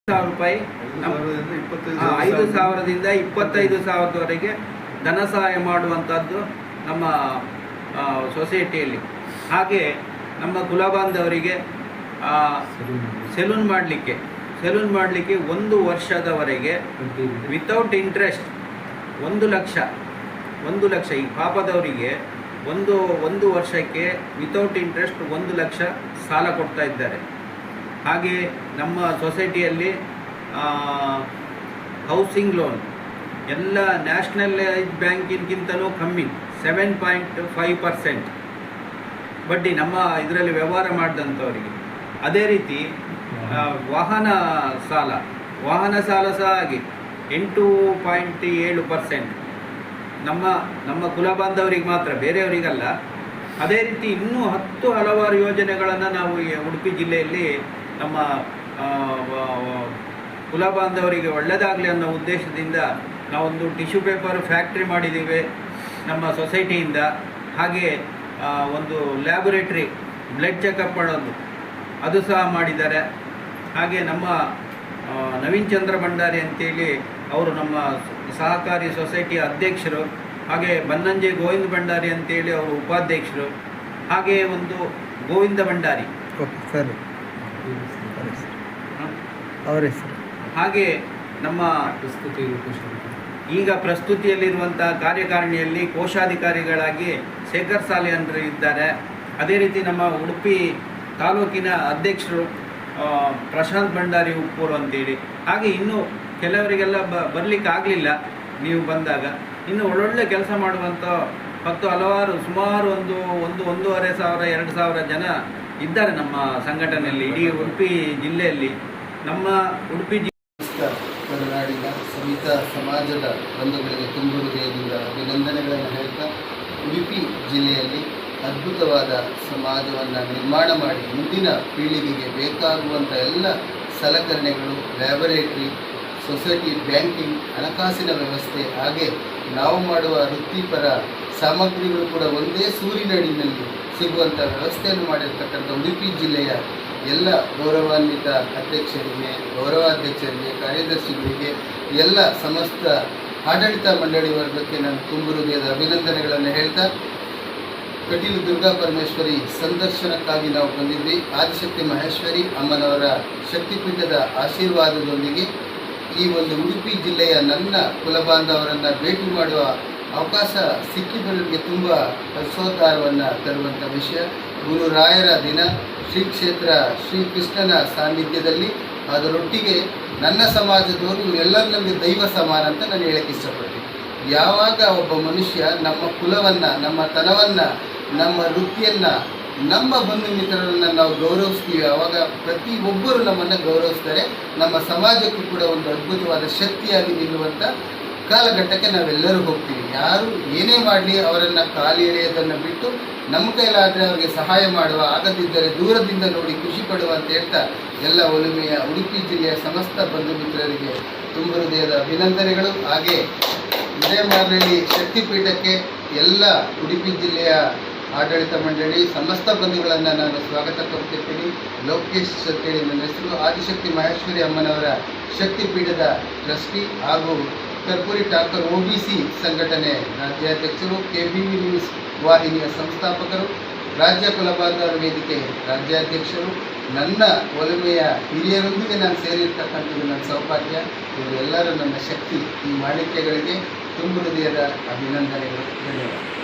ರೂಪಾಯಿ 5,000ದಿಂದ 25,000ವರೆಗೆ ಧನ ಸಹಾಯ ಮಾಡುವಂಥದ್ದು ನಮ್ಮ ಸೊಸೈಟಿಯಲ್ಲಿ. ಹಾಗೆ ನಮ್ಮ ಕುಲಬಾಂಧವರಿಗೆ ಸೆಲೂನ್ ಮಾಡಲಿಕ್ಕೆ 1 ವರ್ಷದವರೆಗೆ ವಿತೌಟ್ ಇಂಟ್ರೆಸ್ಟ್ 1 ಲಕ್ಷ ಈ ಪಾಪದವರಿಗೆ ಒಂದು ವರ್ಷಕ್ಕೆ ವಿತೌಟ್ ಇಂಟ್ರೆಸ್ಟ್ 1 ಲಕ್ಷ ಸಾಲ ಕೊಡ್ತಾ ಇದ್ದಾರೆ. ಹಾಗೆ ನಮ್ಮ ಸೊಸೈಟಿಯಲ್ಲಿ ಹೌಸಿಂಗ್ ಲೋನ್ ಎಲ್ಲ ನ್ಯಾಷನಲೈಸ್ಡ್ ಬ್ಯಾಂಕಿಗಿಂತಲೂ ಕಮ್ಮಿ 7.5% ಬಡ್ಡಿ ನಮ್ಮ ಇದರಲ್ಲಿ ವ್ಯವಹಾರ ಮಾಡಿದಂಥವರಿಗೆ. ಅದೇ ರೀತಿ ವಾಹನ ಸಾಲ ಸಹ ಹಾಗೆ 8.7% ನಮ್ಮ ಕುಲಬಾಂಧವರಿಗೆ ಮಾತ್ರ, ಬೇರೆಯವರಿಗಲ್ಲ. ಅದೇ ರೀತಿ ಇನ್ನೂ ಹಲವಾರು ಯೋಜನೆಗಳನ್ನು ನಾವು ಈ ಉಡುಪಿ ಜಿಲ್ಲೆಯಲ್ಲಿ ನಮ್ಮ ಕುಲಬಾಂಧವರಿಗೆ ಒಳ್ಳೆಯದಾಗಲಿ ಅನ್ನೋ ಉದ್ದೇಶದಿಂದ ನಾವೊಂದು ಟಿಶ್ಯೂ ಪೇಪರ್ ಫ್ಯಾಕ್ಟ್ರಿ ಮಾಡಿದ್ದೀವಿ ನಮ್ಮ ಸೊಸೈಟಿಯಿಂದ. ಹಾಗೆ ಒಂದು ಲ್ಯಾಬೊರೇಟ್ರಿ ಬ್ಲಡ್ ಚೆಕಪ್ ಮಾಡೋದು ಅದು ಸಹ ಮಾಡಿದ್ದಾರೆ. ಹಾಗೆ ನಮ್ಮ ನವೀನ್ ಚಂದ್ರ ಭಂಡಾರಿ ಅಂತೇಳಿ ಅವರು ನಮ್ಮ ಸಹಕಾರಿ ಸೊಸೈಟಿಯ ಅಧ್ಯಕ್ಷರು. ಹಾಗೆ ಬನ್ನಂಜೆ ಗೋವಿಂದ ಭಂಡಾರಿ ಅಂತೇಳಿ ಅವರು ಉಪಾಧ್ಯಕ್ಷರು. ಹಾಗೆ ಒಂದು ಗೋವಿಂದ ಭಂಡಾರಿ ಹಾಗೆ ನಮ್ಮ ಈಗ ಪ್ರಸ್ತುತಿಯಲ್ಲಿರುವಂಥ ಕಾರ್ಯಕಾರಿಣಿಯಲ್ಲಿ ಕೋಶಾಧಿಕಾರಿಗಳಾಗಿ ಶೇಖರ್ ಸಾಲಿಯನ್ರು ಇದ್ದಾರೆ. ಅದೇ ರೀತಿ ನಮ್ಮ ಉಡುಪಿ ತಾಲೂಕಿನ ಅಧ್ಯಕ್ಷರು ಪ್ರಶಾಂತ್ ಭಂಡಾರಿ ಉಪ್ಪೂರು ಅಂತೇಳಿ. ಹಾಗೆ ಇನ್ನೂ ಕೆಲವರಿಗೆಲ್ಲ ಬರಲಿಕ್ಕೆ ಆಗಲಿಲ್ಲ ನೀವು ಬಂದಾಗ. ಇನ್ನು ಒಳ್ಳೊಳ್ಳೆ ಕೆಲಸ ಮಾಡುವಂಥ ಹಲವಾರು ಸುಮಾರು 1,500-2,000 ಜನ ಇದ್ದಾರೆ ನಮ್ಮ ಸಂಘಟನೆಯಲ್ಲಿ, ಇಡೀ ಉಡುಪಿ ಜಿಲ್ಲೆಯಲ್ಲಿ. ನಮ್ಮ ಉಡುಪಿ ಮಲೆನಾಡಿನ ಸಮಿತ ಸಮಾಜದ ಬಂಧುಗಳಿಗೆ ತುಂಬ ಹೃದಯದಿಂದ ಅಭಿನಂದನೆಗಳನ್ನು ಹೇಳ್ತಾ, ಉಡುಪಿ ಜಿಲ್ಲೆಯಲ್ಲಿ ಅದ್ಭುತವಾದ ಸಮಾಜವನ್ನು ನಿರ್ಮಾಣ ಮಾಡಿ ಮುಂದಿನ ಪೀಳಿಗೆಗೆ ಬೇಕಾಗುವಂಥ ಎಲ್ಲ ಸಲಕರಣೆಗಳು, ಲ್ಯಾಬೊರೇಟ್ರಿ, ಸೊಸೈಟಿ, ಬ್ಯಾಂಕಿಂಗ್, ಹಣಕಾಸಿನ ವ್ಯವಸ್ಥೆ, ಹಾಗೆ ನಾವು ಮಾಡುವ ವೃತ್ತಿಪರ ಸಾಮಗ್ರಿಗಳು ಕೂಡ ಒಂದೇ ಸೂರಿನಡಿನಲ್ಲಿ ಸಿಗುವಂಥ ವ್ಯವಸ್ಥೆಯನ್ನು ಮಾಡಿರ್ತಕ್ಕಂಥ ಉಡುಪಿ ಜಿಲ್ಲೆಯ ಎಲ್ಲ ಗೌರವಾನ್ವಿತ ಅಧ್ಯಕ್ಷರಿಗೆ, ಗೌರವಾಧ್ಯಕ್ಷರಿಗೆ, ಕಾರ್ಯದರ್ಶಿಗಳಿಗೆ, ಎಲ್ಲ ಸಮಸ್ತ ಆಡಳಿತ ಮಂಡಳಿ ವರ್ಗಕ್ಕೆ ನಾನು ತುಂಬ ಹೃದಯದ ಅಭಿನಂದನೆಗಳನ್ನು ಹೇಳ್ತಾ, ಕಟೀಲು ದುರ್ಗಾ ಪರಮೇಶ್ವರಿ ಸಂದರ್ಶನಕ್ಕಾಗಿ ನಾವು ಬಂದಿದ್ವಿ. ಆದಿಶಕ್ತಿ ಮಹೇಶ್ವರಿ ಅಮ್ಮನವರ ಶಕ್ತಿಪೀಠದ ಆಶೀರ್ವಾದದೊಂದಿಗೆ ಈ ಒಂದು ಉಡುಪಿ ಜಿಲ್ಲೆಯ ನನ್ನ ಕುಲಬಾಂಧವರನ್ನು ಭೇಟಿ ಮಾಡುವ ಅವಕಾಶ ಸಿಕ್ಕಿದ್ದವರಿಗೆ ತುಂಬ ಹರ್ಷೋದ್ಗಾರವನ್ನು ತರುವಂಥ ವಿಷಯ. ಗುರುರಾಯರ ದಿನ, ಶ್ರೀ ಕ್ಷೇತ್ರ ಶ್ರೀಕೃಷ್ಣನ ಸಾನ್ನಿಧ್ಯದಲ್ಲಿ, ಅದರೊಟ್ಟಿಗೆ ನನ್ನ ಸಮಾಜದವರು ಇವರೆಲ್ಲರೂ ನಮಗೆ ದೈವ ಸಮಾನ ಅಂತ ನಾನು ಹೇಳಕ್ಕೆ ಇಷ್ಟಪಡ್ತೀನಿ. ಯಾವಾಗ ಒಬ್ಬ ಮನುಷ್ಯ ನಮ್ಮ ಕುಲವನ್ನು, ನಮ್ಮ ತನವನ್ನು, ನಮ್ಮ ವೃತ್ತಿಯನ್ನು, ನಮ್ಮ ಬಂಧು ಮಿತ್ರರನ್ನು ನಾವು ಗೌರವಿಸ್ತೀವಿ, ಆವಾಗ ಪ್ರತಿಯೊಬ್ಬರು ನಮ್ಮನ್ನು ಗೌರವಿಸ್ತಾರೆ. ನಮ್ಮ ಸಮಾಜಕ್ಕೂ ಕೂಡ ಒಂದು ಅದ್ಭುತವಾದ ಶಕ್ತಿಯಾಗಿ ನಿಲ್ಲುವಂಥ ಕಾಲಘಟ್ಟಕ್ಕೆ ನಾವೆಲ್ಲರೂ ಹೋಗ್ತೀವಿ. ಯಾರು ಏನೇ ಮಾಡಲಿ ಅವರನ್ನು ಕಾಲು ಎಳೆಯೋದನ್ನು ಬಿಟ್ಟು ನಮ್ಮ ಕೈಲಾದರೆ ಅವರಿಗೆ ಸಹಾಯ ಮಾಡುವ, ಆಗದಿದ್ದರೆ ದೂರದಿಂದ ನೋಡಿ ಖುಷಿ ಪಡುವ ಅಂತ ಹೇಳ್ತಾ, ಎಲ್ಲ ಒಲುಮೆಯ ಉಡುಪಿ ಜಿಲ್ಲೆಯ ಸಮಸ್ತ ಬಂಧು ಮಿತ್ರರಿಗೆ ತುಂಬ ಹೃದಯದ ಅಭಿನಂದನೆಗಳು. ಹಾಗೆ ವಿಜಯಮಾರ್ನಹಳ್ಳಿ ಶಕ್ತಿಪೀಠಕ್ಕೆ ಎಲ್ಲ ಉಡುಪಿ ಜಿಲ್ಲೆಯ ಆಡಳಿತ ಮಂಡಳಿ ಸಮಸ್ತ ಬಂಧುಗಳನ್ನು ನಾನು ಸ್ವಾಗತ ಕೊಡ್ತಿರ್ತೀನಿ. ಲೋಕೇಶ್ ಅಂತೇಳಿ ನನ್ನ ಹೆಸರು. ಆದಿಶಕ್ತಿ ಮಹೇಶ್ವರಿ ಅಮ್ಮನವರ ಶಕ್ತಿಪೀಠದ ಟ್ರಸ್ಟಿ ಹಾಗೂ ಕರ್ಪೂರಿ ಠಾಕರ್ OBC ಸಂಘಟನೆ ರಾಜ್ಯಾಧ್ಯಕ್ಷರು, KBV ನ್ಯೂಸ್ ವಾಹಿನಿಯ ಸಂಸ್ಥಾಪಕರು, ರಾಜ್ಯ ಕುಲಬಾಂಧವರ ವೇದಿಕೆ ರಾಜ್ಯಾಧ್ಯಕ್ಷರು, ನನ್ನ ಒಲುಮೆಯ ಹಿರಿಯರೊಂದಿಗೆ ನಾನು ಸೇರಿರ್ತಕ್ಕಂಥದ್ದು ನನ್ನ ಸೌಭಾಗ್ಯ. ಇವರೆಲ್ಲರೂ ನನ್ನ ಶಕ್ತಿ. ಈ ಮಾಣಿಕ್ಯಗಳಿಗೆ ತುಂಬ ಹೃದಯದ ಅಭಿನಂದನೆಗಳು. ಧನ್ಯವಾದ.